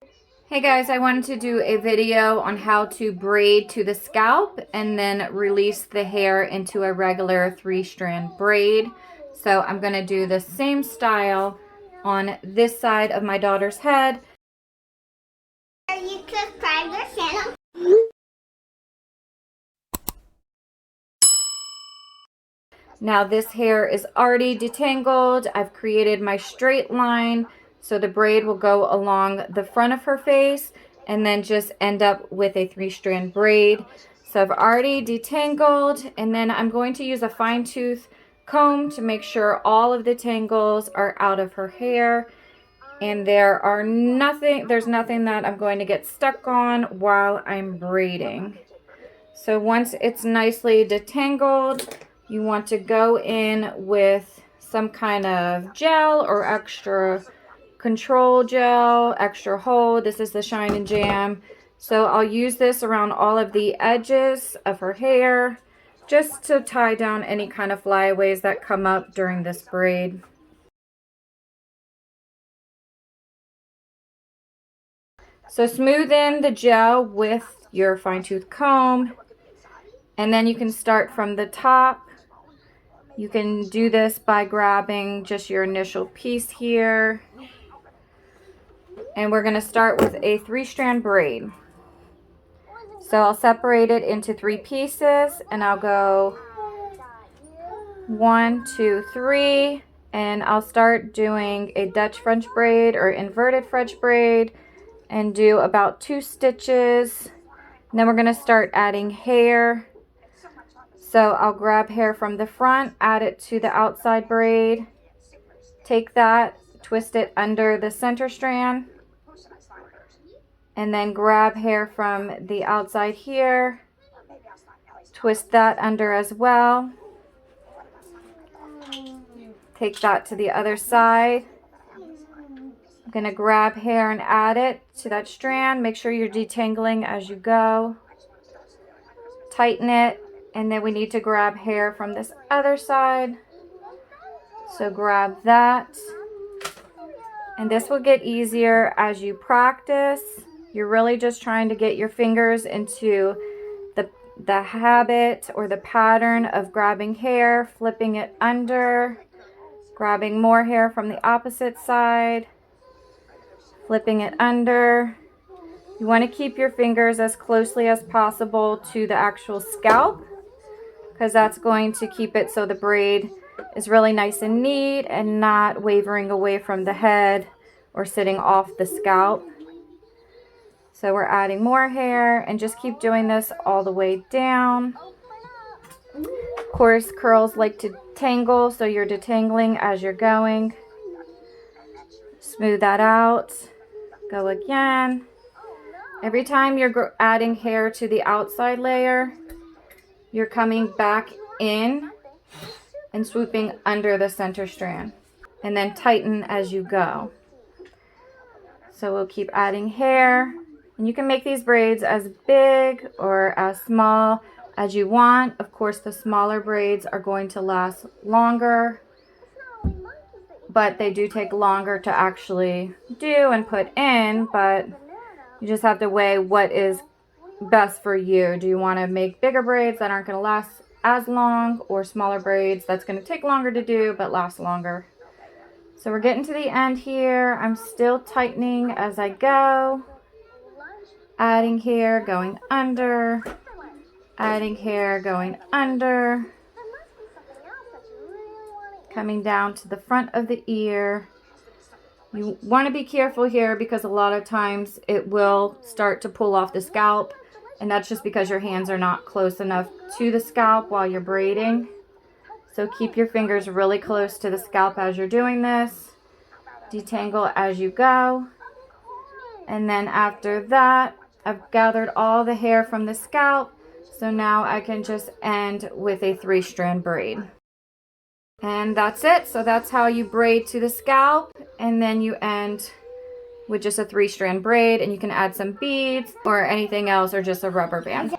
Hey guys, I wanted to do a video on how to braid to the scalp and then release the hair into a regular 3-strand braid. So I'm going to do the same style on this side of my daughter's head. You subscribe to the channel. Now this hair is already detangled. I've created my straight line, so the braid will go along the front of her face and then just end up with a 3-strand braid. So I've already detangled, and then I'm going to use a fine tooth comb to make sure all of the tangles are out of her hair. And there's nothing that I'm going to get stuck on while I'm braiding. So once it's nicely detangled, you want to go in with some kind of gel or extra control gel, extra hold. This is the Shine and Jam. So I'll use this around all of the edges of her hair just to tie down any kind of flyaways that come up during this braid. So smooth in the gel with your fine tooth comb, and then you can start from the top. You can do this by grabbing just your initial piece here. And we're going to start with a 3-strand braid. So I'll separate it into 3 pieces, and I'll go 1, 2, 3, and I'll start doing a Dutch French braid or inverted French braid and do about 2 stitches. And then we're going to start adding hair. So I'll grab hair from the front, add it to the outside braid, take that, twist it under the center strand, and then grab hair from the outside here, twist that under as well, take that to the other side. I'm going to grab hair and add it to that strand. Make sure you're detangling as you go. Tighten it. And then we need to grab hair from this other side. So grab that. And this will get easier as you practice. You're really just trying to get your fingers into the habit or the pattern of grabbing hair, flipping it under, grabbing more hair from the opposite side, flipping it under. You want to keep your fingers as closely as possible to the actual scalp, because that's going to keep it so the braid is really nice and neat and not wavering away from the head or sitting off the scalp. So we're adding more hair and just keep doing this all the way down. Of course, curls like to tangle, so you're detangling as you're going. Smooth that out. Go again. Every time you're adding hair to the outside layer, you're coming back in and swooping under the center strand, and then tighten as you go. So we'll keep adding hair, and you can make these braids as big or as small as you want. Of course, the smaller braids are going to last longer, but they do take longer to actually do and put in, but you just have to weigh what is best for you. Do you want to make bigger braids that aren't going to last as long, or smaller braids that's going to take longer to do but last longer? So we're getting to the end here. I'm still tightening as I go, adding hair, going under, adding hair, going under, coming down to the front of the ear. You want to be careful here because a lot of times it will start to pull off the scalp, and that's just because your hands are not close enough to the scalp while you're braiding. So keep your fingers really close to the scalp as you're doing this. Detangle as you go. And then after that, I've gathered all the hair from the scalp. So now I can just end with a 3-strand braid. And that's it. So that's how you braid to the scalp. And then you end with just a 3-strand braid, and you can add some beads or anything else, or just a rubber band.